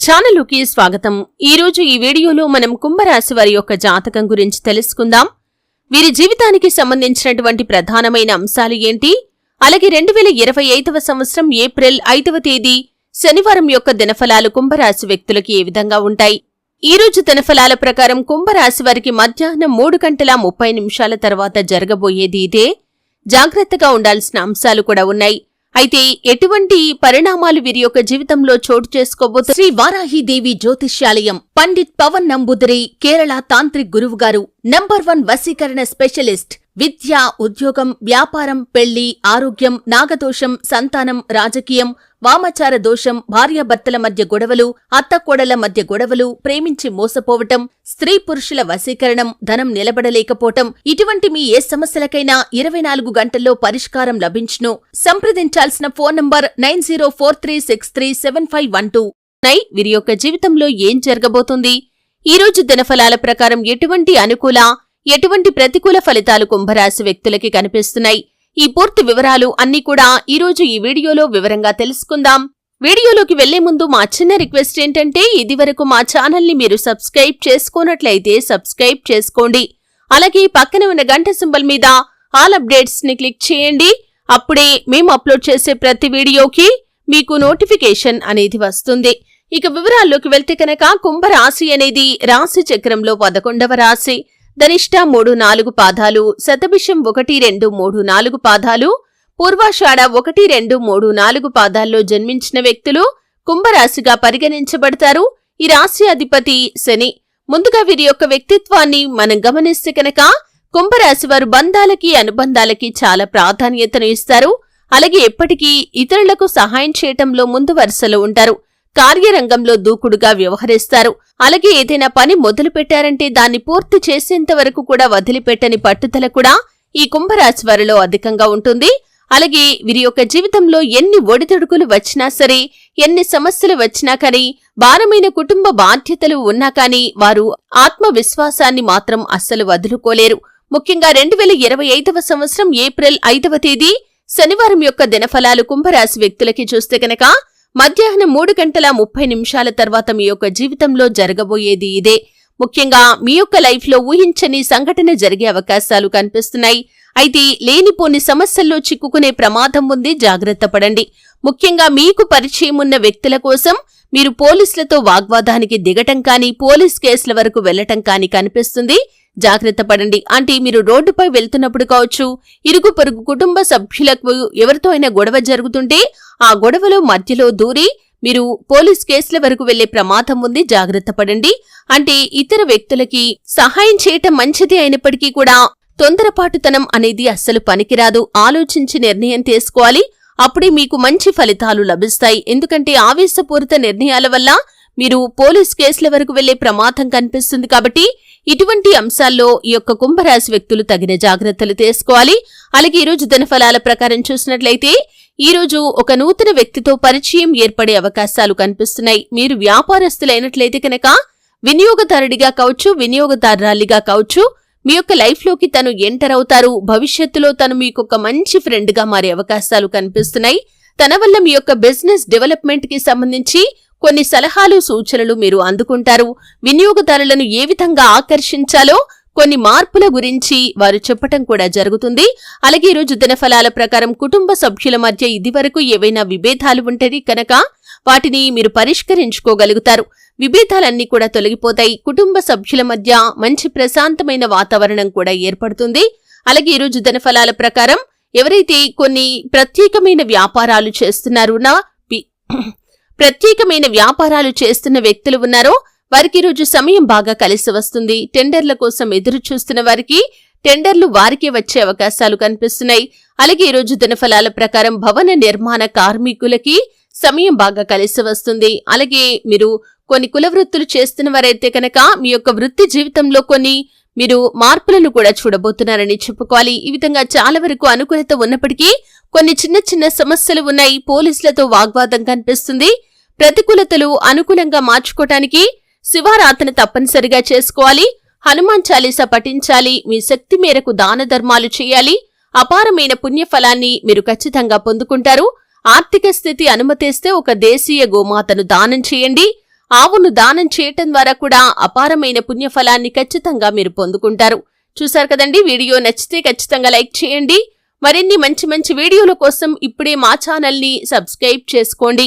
ఛానలుకి స్వాగతం. ఈరోజు ఈ వీడియోలో మనం కుంభరాశి వారి యొక్క జాతకం గురించి తెలుసుకుందాం. వీరి జీవితానికి సంబంధించినటువంటి ప్రధానమైన అంశాలు ఏంటి, అలాగే 2025వ సంవత్సరం ఏప్రిల్ 5వ తేదీ శనివారం యొక్క దినఫలాలు కుంభరాశి వ్యక్తులకి ఏ విధంగా ఉంటాయి. ఈ రోజు దినఫలాల ప్రకారం కుంభరాశి వారికి మధ్యాహ్నం 3:30 తర్వాత జరగబోయేది ఇదే. జాగ్రత్తగా ఉండాల్సిన అంశాలు కూడా ఉన్నాయి. అయితే ఎటువంటి పరిణామాలు వీరి యొక్క జీవితంలో చోటు చేసుకోబోతే శ్రీ వారాహిదేవి జ్యోతిష్యాలయం పండిత్ పవన్ నంబూదరి కేరళ తాంత్రిక్ గురువు గారు నంబర్ 1 వశీకరణ స్పెషలిస్ట్. విద్య, ఉద్యోగం, వ్యాపారం, పెళ్లి, ఆరోగ్యం, నాగదోషం, సంతానం, రాజకీయం, వామాచార దోషం, భార్యాభర్తల మధ్య గొడవలు, అత్తకోడళ్ల మధ్య గొడవలు, ప్రేమించి మోసపోవటం, స్త్రీ పురుషుల వశీకరణం, ధనం నిలబడలేకపోవటం, ఇటువంటి మీ ఏ సమస్యలకైనా 24 గంటల్లో పరిష్కారం లభించును. సంప్రదించాల్సిన ఫోన్ నంబర్ 9043637512. వీరి యొక్క జీవితంలో ఏం జరగబోతుంది, ఈ రోజు దినఫలాల ప్రకారం ఎటువంటి అనుకూల, ఎటువంటి ప్రతికూల ఫలితాలు కుంభరాశి వ్యక్తులకి కనిపిస్తున్నాయి, ఈ పూర్తి వివరాలు అన్నీ కూడా ఈరోజు ఈ వీడియోలో వివరంగా తెలుసుకుందాం. వీడియోలోకి వెళ్లే ముందు మా చిన్న రిక్వెస్ట్ ఏంటంటే, ఇదివరకు మా ఛానల్ని మీరు సబ్స్క్రైబ్ చేసుకోనట్లయితే సబ్స్క్రైబ్ చేసుకోండి. అలాగే పక్కన ఉన్న గంట సింబల్ మీద ఆల్ అప్డేట్స్ ని క్లిక్ చేయండి. అప్పుడే మేము అప్లోడ్ చేసే ప్రతి వీడియోకి మీకు నోటిఫికేషన్ అనేది వస్తుంది. ఇక వివరాల్లోకి వెళ్తే కనుక కుంభరాశి అనేది రాశి చక్రంలో 11వ రాశి. ధనిష్ట 3-4 పాదాలు, శతభిషం 1-2-3-4 పాదాలు, పూర్వాషాఢ 1-2-3-4 పాదాల్లో జన్మించిన వ్యక్తులు కుంభరాశిగా పరిగణించబడతారు. ఈ రాశి అధిపతి శని. ముందుగా వీరి యొక్క వ్యక్తిత్వాన్ని మనం గమనిస్తే కనుక కుంభరాశి వారు బంధాలకి, అనుబంధాలకి చాలా ప్రాధాన్యతను ఇస్తారు. అలాగే ఎప్పటికీ ఇతరులకు సహాయం చేయటంలో ముందు వరుసలో ఉంటారు. కార్యరంగంలో దూకుడుగా వ్యవహరిస్తారు. అలాగే ఏదైనా పని మొదలు పెట్టారంటే దాన్ని పూర్తి చేసేంత వరకు కూడా వదిలిపెట్టని పట్టుదల కూడా ఈ కుంభరాశి వారిలో అధికంగా ఉంటుంది. అలాగే వీరి యొక్క జీవితంలో ఎన్ని ఒడిదుడుకులు వచ్చినా సరే, ఎన్ని సమస్యలు వచ్చినా కానీ, భారమైన కుటుంబ బాధ్యతలు ఉన్నా కానీ వారు ఆత్మవిశ్వాసాన్ని మాత్రం అస్సలు వదులుకోలేరు. ముఖ్యంగా 2025వ సంవత్సరం ఏప్రిల్ 5వ తేదీ శనివారం యొక్క దినఫలాలు కుంభరాశి వ్యక్తులకి చూస్తే కనుక మధ్యాహ్నం 3:30 తర్వాత మీ యొక్క జీవితంలో జరగబోయేది ఇదే. ముఖ్యంగా మీ యొక్క లైఫ్ లో ఊహించని సంఘటన జరిగే అవకాశాలు కనిపిస్తున్నాయి. అయితే లేనిపోని సమస్యల్లో చిక్కుకునే ప్రమాదం ఉంది, జాగ్రత్త పడండి. ముఖ్యంగా మీకు పరిచయం ఉన్న వ్యక్తుల కోసం మీరు పోలీసులతో వాగ్వాదానికి దిగటం కానీ, పోలీస్ కేసుల వరకు వెళ్లటం కానీ కనిపిస్తుంది, జాగ్రత్త పడండి. అంటే మీరు రోడ్డుపై వెళ్తున్నప్పుడు కావచ్చు, ఇరుగు పొరుగు కుటుంబ సభ్యులకు ఎవరితో అయినా గొడవ జరుగుతుంటే ఆ గొడవలో మధ్యలో దూరి మీరు పోలీస్ కేసుల వరకు వెళ్లే ప్రమాదం ఉంది, జాగ్రత్త పడండి. అంటే ఇతర వ్యక్తులకి సహాయం చేయటం మంచిది అయినప్పటికీ కూడా తొందరపాటుతనం అనేది అస్సలు పనికిరాదు. ఆలోచించి నిర్ణయం తీసుకోవాలి, అప్పుడే మీకు మంచి ఫలితాలు లభిస్తాయి. ఎందుకంటే ఆవేశపూరిత నిర్ణయాల వల్ల మీరు పోలీస్ కేసుల వరకు వెళ్లే ప్రమాదం కనిపిస్తుంది. కాబట్టి ఇటువంటి అంశాల్లో ఈ యొక్క కుంభరాశి వ్యక్తులు తగిన జాగ్రత్తలు తీసుకోవాలి. అలాగే ఈరోజు దినఫలాల ప్రకారం చూసినట్లయితే ఈరోజు ఒక నూతన వ్యక్తితో పరిచయం ఏర్పడే అవకాశాలు కనిపిస్తున్నాయి. మీరు వ్యాపారస్తులైనట్లయితే కనుక వినియోగదారుడిగా కావచ్చు, వినియోగదారురాలిగా కావచ్చు, మీ యొక్క లైఫ్ లోకి తను ఎంటర్ అవుతారు. భవిష్యత్తులో తను మీకు ఒక మంచి ఫ్రెండ్ గా మారే అవకాశాలు కనిపిస్తున్నాయి. తన వల్ల మీ యొక్క బిజినెస్ డెవలప్మెంట్ కి సంబంధించి కొన్ని సలహాలు, సూచనలు మీరు అందుకుంటారు. వినియోగదారులను ఏ విధంగా ఆకర్షించాలో కొన్ని మార్పుల గురించి వారు చెప్పటం కూడా జరుగుతుంది. అలాగే ఈరోజు దినఫలాల ప్రకారం కుటుంబ సభ్యుల మధ్య ఇదివరకు ఏవైనా విభేదాలు ఉంటేది కనుక వాటిని మీరు పరిష్కరించుకోగలుగుతారు. విభేదాలన్నీ కూడా తొలగిపోతాయి. కుటుంబ సభ్యుల మధ్య మంచి ప్రశాంతమైన వాతావరణం కూడా ఏర్పడుతుంది. అలాగే ఈరోజు దినఫలాల ప్రకారం ఎవరైతే కొన్ని ప్రత్యేకమైన వ్యాపారాలు చేస్తున్న వ్యక్తులు ఉన్నారో వారికి ఈరోజు సమయం బాగా కలిసి వస్తుంది. టెండర్ల కోసం ఎదురు చూస్తున్న వారికి టెండర్లు వారికే వచ్చే అవకాశాలు కనిపిస్తున్నాయి. అలాగే ఈరోజు దినఫలాల ప్రకారం భవన నిర్మాణ కార్మికులకి సమయం బాగా కలిసి వస్తుంది. అలాగే మీరు కొన్ని కుల వృత్తులు చేస్తున్న వారైతే కనుక మీ యొక్క వృత్తి జీవితంలో కొన్ని మీరు మార్పులను కూడా చూడబోతున్నారని చెప్పుకోవాలి. ఈ విధంగా చాలా వరకు అనుకూలత ఉన్నప్పటికీ కొన్ని చిన్న చిన్న సమస్యలు ఉన్నాయి. పోలీసులతో వాగ్వాదం కనిపిస్తుంది. ప్రతికూలతలు అనుకూలంగా మార్చుకోవటానికి శివారాధన తప్పనిసరిగా చేసుకోవాలి. హనుమాన్ చాలీసా పఠించాలి. మీ శక్తి మేరకు దాన ధర్మాలు చేయాలి. అపారమైన పుణ్యఫలాన్ని మీరు ఖచ్చితంగా పొందుకుంటారు. ఆర్థిక స్థితి అనుమతిస్తే ఒక దేశీయ గోమాతను దానం చేయండి. ఆవును దానం చేయటం ద్వారా కూడా అపారమైన పుణ్యఫలాన్ని ఖచ్చితంగా మీరు పొందుకుంటారు. చూశారు కదండి, వీడియో నచ్చితే ఖచ్చితంగా లైక్ చేయండి. మరిన్ని మంచి మంచి వీడియోల కోసం ఇప్పుడే మా ఛానల్ని సబ్స్క్రైబ్ చేసుకోండి.